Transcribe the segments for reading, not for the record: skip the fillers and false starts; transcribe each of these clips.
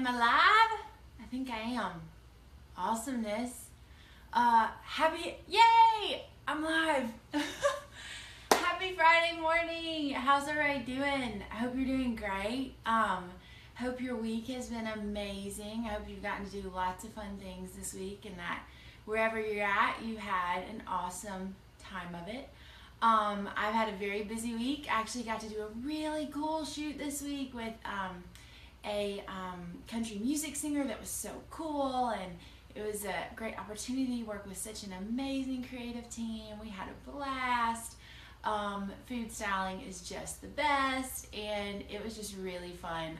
alive? I think I am. Awesomeness. Yay! I'm live. Happy Friday morning. How's everybody doing? I hope you're doing great. Hope your week has been amazing. I hope you've gotten to do lots of fun things this week and that wherever you're at, you had an awesome time of it. I've had a very busy week. I actually got to do a really cool shoot this week with a country music singer that was so cool, and it was a great opportunity to work with such an amazing creative team. We had a blast. Food styling is just the best, and it was just really fun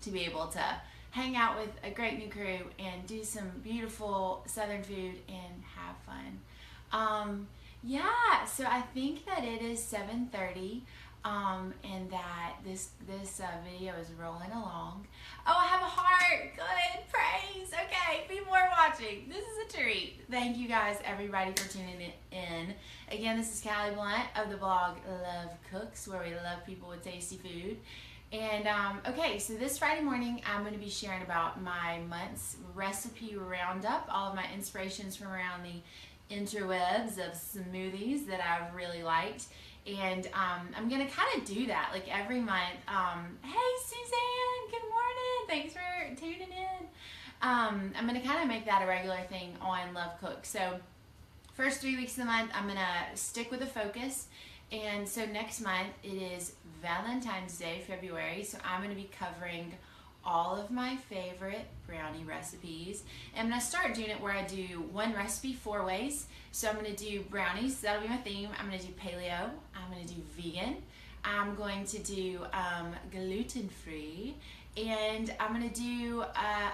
to be able to hang out with a great new crew and do some beautiful southern food and have fun. Yeah, so I think that it is 7:30 and that this video is rolling along. Oh, I have a heart. Good. Praise. Okay, people are watching. This is a treat. Thank you guys, everybody, for tuning in. Again, this is Callie Blunt of the blog Love Cooks, where we love people with tasty food. And okay, so this Friday morning, I'm going to be sharing about my month's recipe roundup, all of my inspirations from around the interwebs of smoothies that I've really liked. And I'm going to kind of do that like every month. Hey, Suzanne, good morning. Thanks for tuning in. I'm going to kind of make that a regular thing on Love Cook. So first 3 weeks of the month, I'm going to stick with a focus. And so next month, it is Valentine's Day, February. So I'm going to be covering all of my favorite brownie recipes. And I'm going to start doing it where I do one recipe 4 ways. So I'm going to do brownies. That'll be my theme. I'm going to do paleo. I'm going to do vegan. I'm going to do gluten-free. And I'm going to do,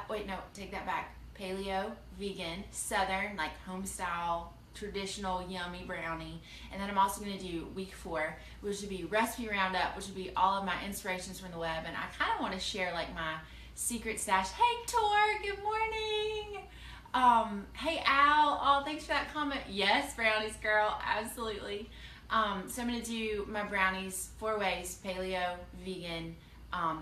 wait, no, take that back. Paleo, vegan, southern, like home style, traditional yummy brownie. And then I'm also going to do week 4, which would be recipe roundup, which would be all of my inspirations from the web. And I kind of want to share like my secret stash. Hey Tor, good morning. Hey Al, oh, thanks for that comment. Yes, brownies girl, absolutely. So I'm going to do my brownies 4 ways: paleo, vegan,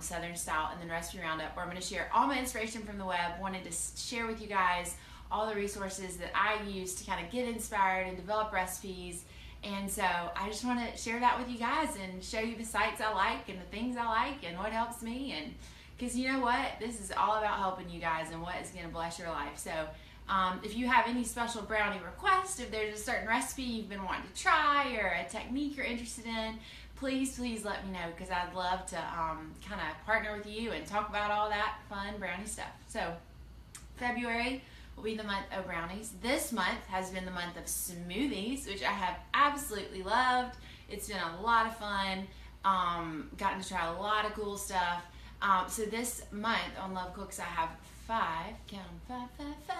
southern style, and then recipe roundup, where I'm going to share all my inspiration from the web. Wanted to share with you guys all the resources that I use to kind of get inspired and develop recipes. And so I just want to share that with you guys and show you the sites I like and the things I like and what helps me. And because you know what, this is all about helping you guys and what is going to bless your life. So if you have any special brownie requests, if there's a certain recipe you've been wanting to try or a technique you're interested in, please let me know, because I'd love to kind of partner with you and talk about all that fun brownie stuff. So February will be the month of brownies. This month has been the month of smoothies, which I have absolutely loved. It's been a lot of fun. Gotten to try a lot of cool stuff. So this month on Love Cooks, I have 5, count them, 5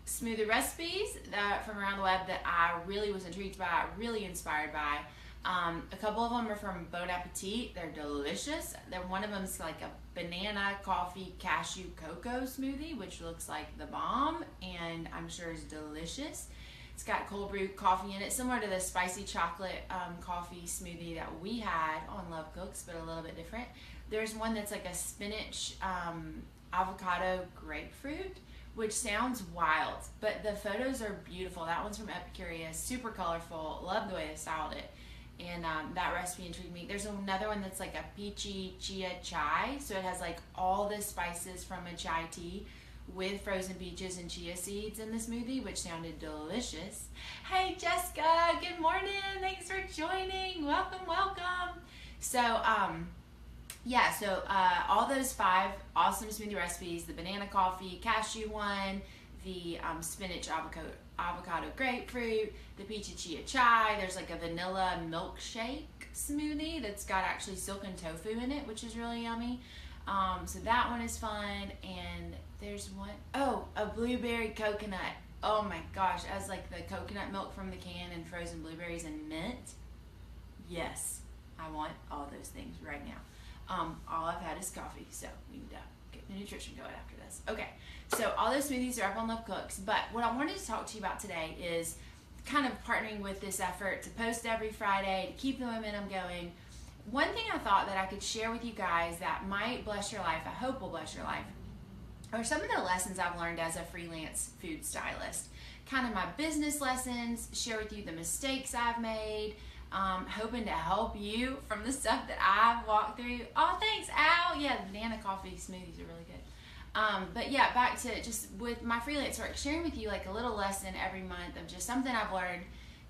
smoothie recipes from around the web that I really was intrigued by, really inspired by. A couple of them are from Bon Appetit. They're delicious. One of them is like a banana, coffee, cashew, cocoa smoothie, which looks like the bomb, and I'm sure is delicious. It's got cold brew coffee in it, similar to the spicy chocolate coffee smoothie that we had on Love Cooks, but a little bit different. There's one that's like a spinach, avocado, grapefruit, which sounds wild, but the photos are beautiful. That one's from Epicurious, super colorful. Love the way they styled it. And that recipe intrigued me. There's another one that's like a peachy chia chai. So it has like all the spices from a chai tea with frozen peaches and chia seeds in the smoothie, which sounded delicious. Hey Jessica, good morning. Thanks for joining. Welcome, welcome. So yeah, so all those 5 awesome smoothie recipes, the banana coffee, cashew one, the spinach avocado grapefruit, the peachy chia chai. There's like a vanilla milkshake smoothie that's got actually silken tofu in it, which is really yummy. So that one is fun. And there's one, oh, a blueberry coconut. Oh my gosh, as like the coconut milk from the can and frozen blueberries and mint. Yes, I want all those things right now. All I've had is coffee, so we need to get the nutrition going after this. Okay, so all those smoothies are up on Love Cooks, but what I wanted to talk to you about today is kind of partnering with this effort to post every Friday, to keep the momentum going, one thing I thought that I could share with you guys that might bless your life, I hope will bless your life, are some of the lessons I've learned as a freelance food stylist. Kind of my business lessons, share with you the mistakes I've made, hoping to help you from the stuff that I've walked through. Oh, thanks, Al. Yeah, the banana coffee smoothies are really good. But yeah, back to just with my freelance work, sharing with you like a little lesson every month of just something I've learned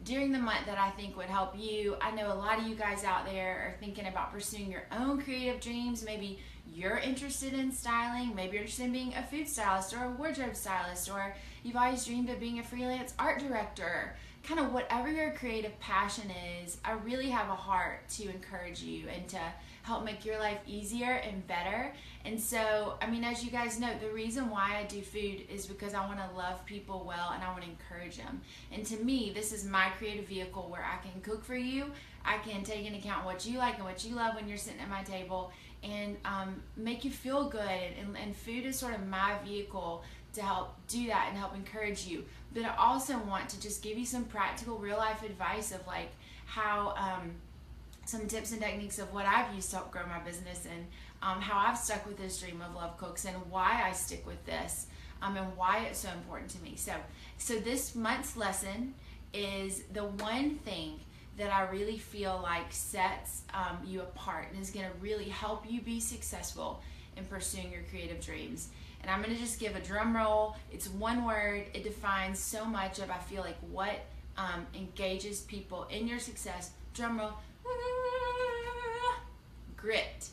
during the month that I think would help you. I know a lot of you guys out there are thinking about pursuing your own creative dreams. Maybe you're interested in styling. Maybe you're interested in being a food stylist or a wardrobe stylist, or you've always dreamed of being a freelance art director. Kind of whatever your creative passion is, I really have a heart to encourage you and to help make your life easier and better. And so, I mean, as you guys know, the reason why I do food is because I want to love people well and I want to encourage them. And to me, this is my creative vehicle where I can cook for you. I can take into account what you like and what you love when you're sitting at my table, and make you feel good. And food is sort of my vehicle to help do that and help encourage you. But I also want to just give you some practical real life advice of like how some tips and techniques of what I've used to help grow my business, and how I've stuck with this dream of Love Cooks and why I stick with this, and why it's so important to me. So this month's lesson is the one thing that I really feel like sets you apart and is going to really help you be successful in pursuing your creative dreams. And I'm going to just give a drum roll. It's one word. It defines so much of, I feel like, what engages people in your success. Drum roll. Grit.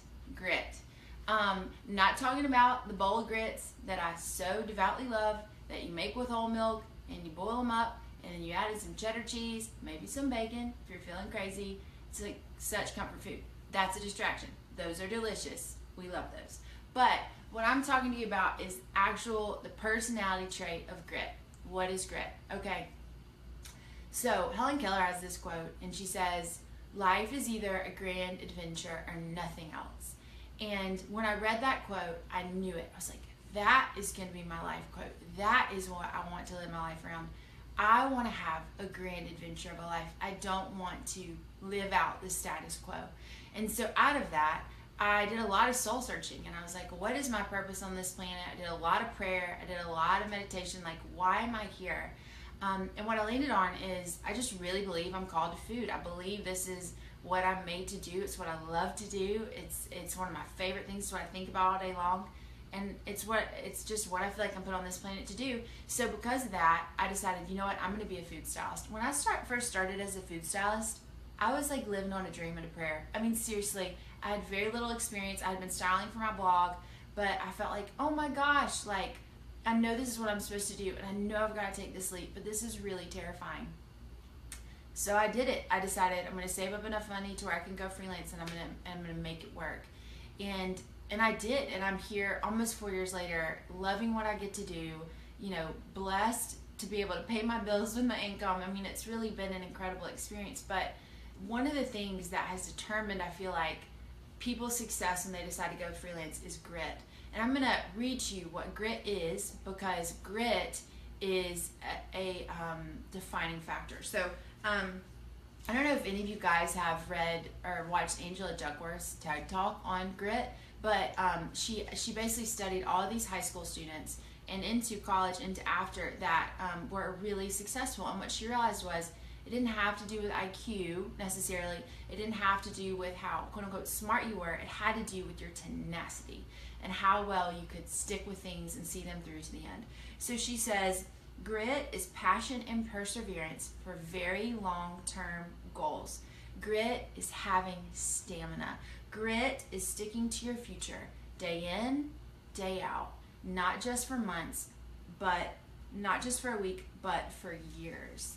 Not talking about the bowl of grits that I so devoutly love that you make with whole milk and you boil them up and then you added some cheddar cheese, maybe some bacon if you're feeling crazy. It's like such comfort food. That's a distraction. Those are delicious. We love those. But what I'm talking to you about is the personality trait of grit. What is grit? Okay. So Helen Keller has this quote, and she says, "Life is either a grand adventure or nothing else." And when I read that quote, I knew it. I was like, that is going to be my life quote. That is what I want to live my life around. I want to have a grand adventure of a life. I don't want to live out the status quo. And so out of that, I did a lot of soul searching, and I was like, what is my purpose on this planet? I did a lot of prayer. I did a lot of meditation. Like, why am I here? And what I landed on is I just really believe I'm called to food. I believe this is what I'm made to do. It's what I love to do. It's one of my favorite things. It's what I think about all day long. And it's just what I feel like I'm put on this planet to do. So because of that, I decided, you know what, I'm going to be a food stylist. When I first started as a food stylist, I was like living on a dream and a prayer. I mean, seriously, I had very little experience. I had been styling for my blog, but I felt like, oh my gosh, like, I know this is what I'm supposed to do, and I know I've got to take this leap, but this is really terrifying. So I did it. I decided I'm going to save up enough money to where I can go freelance, and I'm going to make it work. And I did, and I'm here almost 4 years later, loving what I get to do, you know, blessed to be able to pay my bills with my income. I mean, it's really been an incredible experience. But one of the things that has determined, I feel like, people's success when they decide to go freelance is grit. And I'm going to read to you what grit is, because grit is a defining factor. So I don't know if any of you guys have read or watched Angela Duckworth's TED Talk on grit, but she basically studied all of these high school students and into college, into after that, were really successful. And what she realized was it didn't have to do with IQ necessarily. It didn't have to do with how quote unquote smart you were. It had to do with your tenacity and how well you could stick with things and see them through to the end. So she says, grit is passion and perseverance for very long-term goals. Grit is having stamina. Grit is sticking to your future day in, day out, not just for months, but not just for a week, but for years.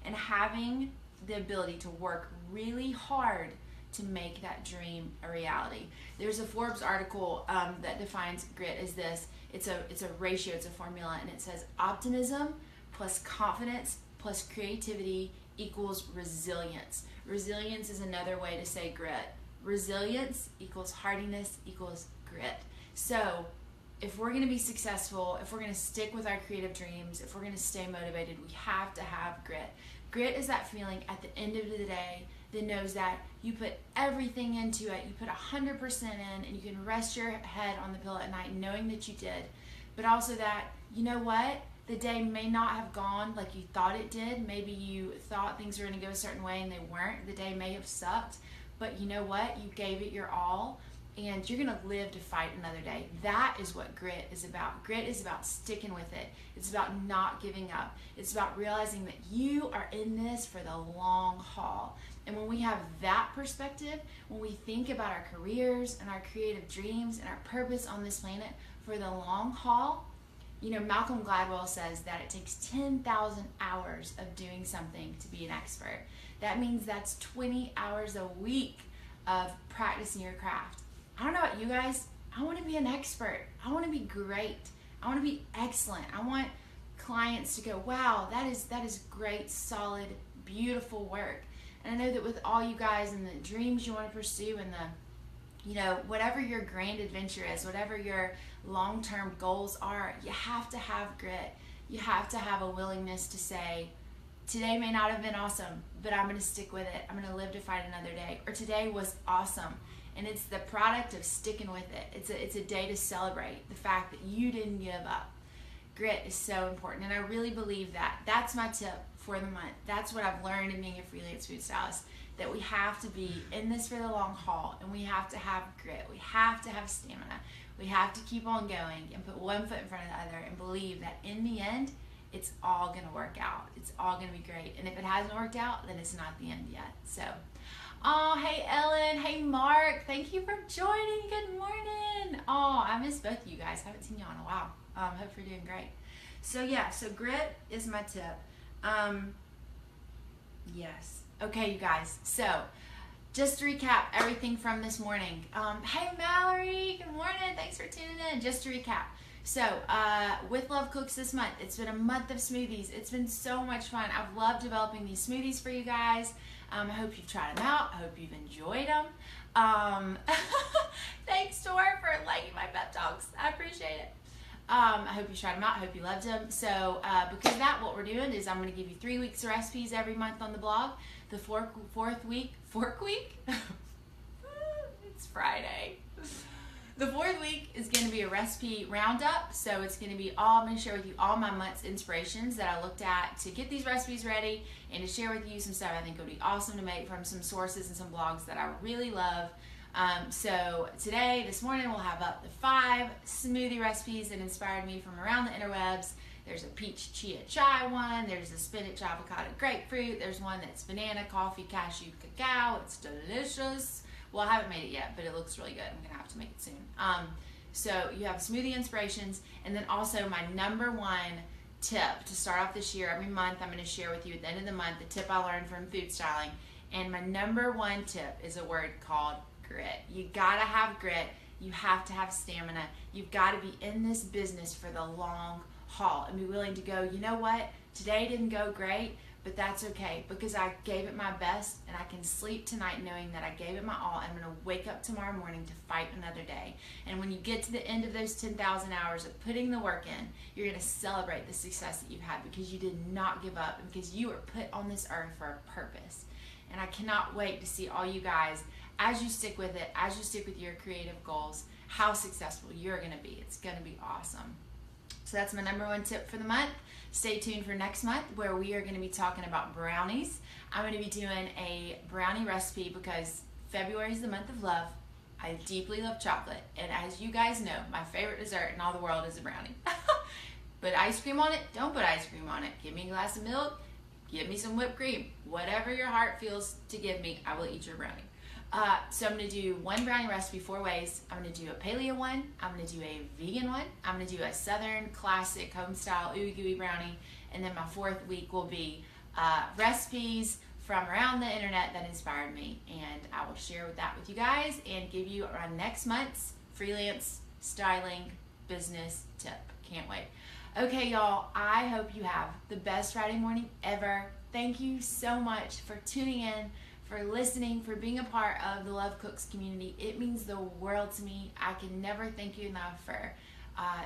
And having the ability to work really hard to make that dream a reality. There's a Forbes article that defines grit as this. It's a ratio, it's a formula, and it says optimism plus confidence plus creativity equals resilience. Resilience is another way to say grit. Resilience equals hardiness equals grit. So if we're going to be successful, if we're going to stick with our creative dreams, if we're going to stay motivated, we have to have grit. Grit is that feeling at the end of the day that knows that you put everything into it, you put 100% in, and you can rest your head on the pillow at night knowing that you did. But also that, you know what? The day may not have gone like you thought it did. Maybe you thought things were going to go a certain way and they weren't. The day may have sucked. But you know what? You gave it your all, and you're going to live to fight another day. That is what grit is about. Grit is about sticking with it. It's about not giving up. It's about realizing that you are in this for the long haul. And when we have that perspective, when we think about our careers and our creative dreams and our purpose on this planet for the long haul, you know, Malcolm Gladwell says that it takes 10,000 hours of doing something to be an expert. That means that's 20 hours a week of practicing your craft. I don't know about you guys. I want to be an expert. I want to be great. I want to be excellent. I want clients to go, wow, that is great, solid, beautiful work. And I know that with all you guys and the dreams you want to pursue and the, you know, whatever your grand adventure is, whatever your long-term goals are, you have to have grit. You have to have a willingness to say, today may not have been awesome, but I'm going to stick with it. I'm going to live to fight another day. Or today was awesome. And it's the product of sticking with it. It's a day to celebrate the fact that you didn't give up. Grit is so important, and I really believe that. That's my tip for the month. That's what I've learned in being a freelance food stylist, that we have to be in this for the long haul, and we have to have grit. We have to have stamina. We have to keep on going and put one foot in front of the other and believe that in the end, it's all going to work out. It's all going to be great. And if it hasn't worked out, then it's not the end yet. So, oh, hey Ellen, hey Mark, thank you for joining. Good morning. Oh, I miss both of you guys. I haven't seen you in a while. Hope you're doing great. So yeah, so grit is my tip. Yes. Okay, you guys. So just to recap everything from this morning. Hey Mallory, good morning. Thanks for tuning in. Just to recap. So with Love Cooks this month, it's been a month of smoothies. It's been so much fun. I've loved developing these smoothies for you guys. I hope you've tried them out. I hope you've enjoyed them. Thanks, Tor, for liking my pep talks. I appreciate it. I hope you tried them out. I hope you loved them. So because of that, what we're doing is I'm going to give you 3 weeks of recipes every month on the blog. The fourth week? It's Friday. The 4th week is going to be a recipe roundup. So it's going to be I'm going to share with you all my month's inspirations that I looked at to get these recipes ready, and to share with you some stuff I think would be awesome to make from some sources and some blogs that I really love. So today, this morning, we'll have up the 5 smoothie recipes that inspired me from around the interwebs. There's a peach chia chai one. There's a spinach avocado grapefruit. There's one that's banana, coffee, cashew, cacao. It's delicious. Well, I haven't made it yet, but it looks really good. I'm going to have to make it soon. So you have smoothie inspirations, and then also my number 1 tip to start off this year. Every month I'm going to share with you at the end of the month the tip I learned from food styling. And my number 1 tip is a word called grit. You gotta have grit. You have to have stamina. You've got to be in this business for the long haul and be willing to go, you know what? Today didn't go great, but that's okay because I gave it my best, and I can sleep tonight knowing that I gave it my all. I'm going to wake up tomorrow morning to fight another day. And when you get to the end of those 10,000 hours of putting the work in, you're going to celebrate the success that you've had because you did not give up and because you were put on this earth for a purpose. And I cannot wait to see all you guys, as you stick with it, as you stick with your creative goals, how successful you're going to be. It's going to be awesome. So that's my number 1 tip for the month. Stay tuned for next month where we are going to be talking about brownies. I'm going to be doing a brownie recipe because February is the month of love. I deeply love chocolate. And as you guys know, my favorite dessert in all the world is a brownie. Put ice cream on it. Don't put ice cream on it. Give me a glass of milk. Give me some whipped cream. Whatever your heart feels to give me, I will eat your brownie. So I'm going to do 1 brownie recipe 4 ways. I'm going to do a paleo one. I'm going to do a vegan one. I'm going to do a southern classic home style ooey gooey brownie. And then my 4th week will be recipes from around the internet that inspired me. And I will share that with you guys and give you our next month's freelance styling business tip. Can't wait. Okay, y'all, I hope you have the best Friday morning ever. Thank you so much for tuning in, for listening, for being a part of the Love Cooks community. It means the world to me. I can never thank you enough for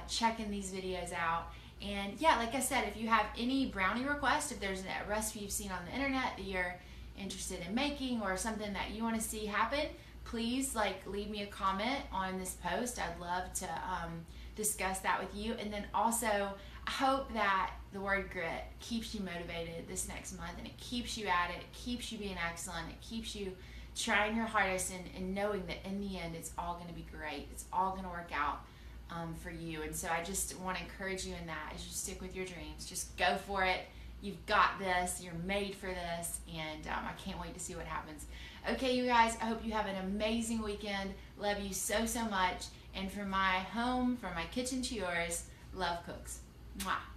checking these videos out. And yeah, like I said, if you have any brownie requests, if there's a recipe you've seen on the internet that you're interested in making or something that you want to see happen, please leave me a comment on this post. I'd love to discuss that with you. And then also, I hope that the word grit keeps you motivated this next month, and it keeps you at it, keeps you being excellent, it keeps you trying your hardest, and knowing that in the end it's all going to be great. It's all going to work out for you. And so I just want to encourage you in that, as you stick with your dreams. Just go for it. You've got this. You're made for this, and I can't wait to see what happens. Okay, you guys, I hope you have an amazing weekend. Love you so, so much. And from my home, from my kitchen to yours, love cooks. Mwah.